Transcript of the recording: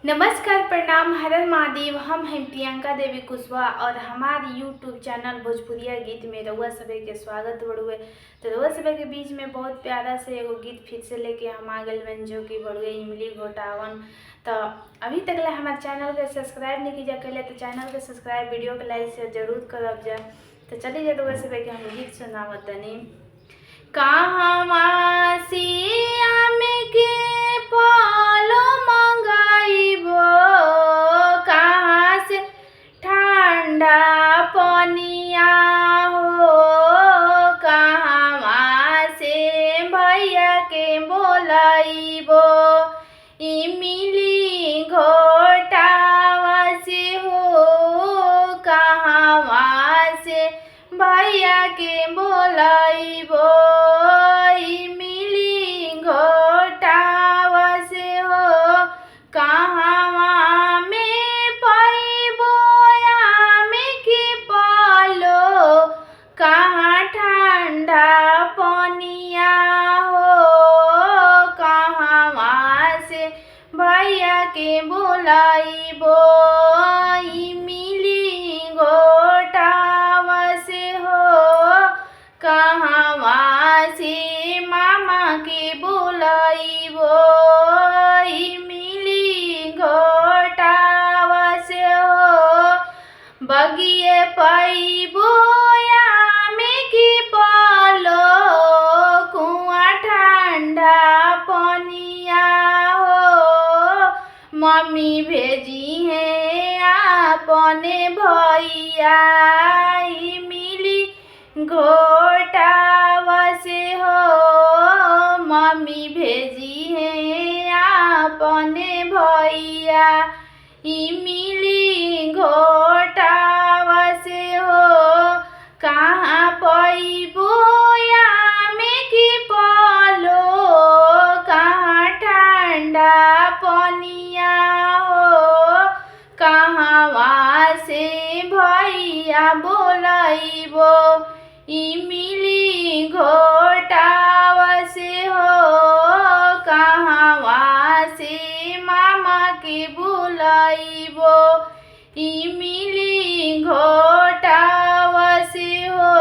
नमस्कार, प्रणाम, हर हर महादेव। हम हैं प्रियंका देवी कुशवाहा और हमारे यूट्यूब चैनल भोजपुरिया गीत में रउआ सभे के स्वागत बड़ुए। तो रउआ सभे के बीच में बहुत प्यारा से एगो गीत फिर से लेके हम आ गए बन, जो कि बड़ुए इमली घोटावन। तो अभी तक हमारे चैनल के सब्सक्राइब नहीं कीजिए कैले तो चैनल के सब्सक्राइब, वीडियो के लाइक से जरूर करब जा। तो चलिए जा रउआ सभे के हम गीत सुनावत तनी। कहवा से आमे के पालो मंगाइबो, कहाँ से ठंडा पनिया हो, कहवा से भैया के बोलाइबो, इमली घोटावा से हो, कहवा से भैया के बोलाइबो, इमली घोटावा से हो, कहवा में पाइबो आमे के पालो, कहाँ ठंडा पनिया हो, कहवा से भैया के बोलाइबो, इमली घोटावा से हो, कहवा से मामा के बोलाइबो, इमली घोटावा से हो, बगिए पाइबो आमे के पालो, कुआं ठंडा पनिया हो, मम्मी भेजी है अपने भैया, इमली घोटावा से हो, मम्मी भेजी है अपने भैया, इमली घोटावा से हो, कहाँ पाइबो आमे के पालो, कहाँ ठंडा पनिया हो, कहवा से भैया बोलाइबो, इमली घोटावा से हो, कहवा से मामा के बोलाइबो, इमली घोटावा से हो।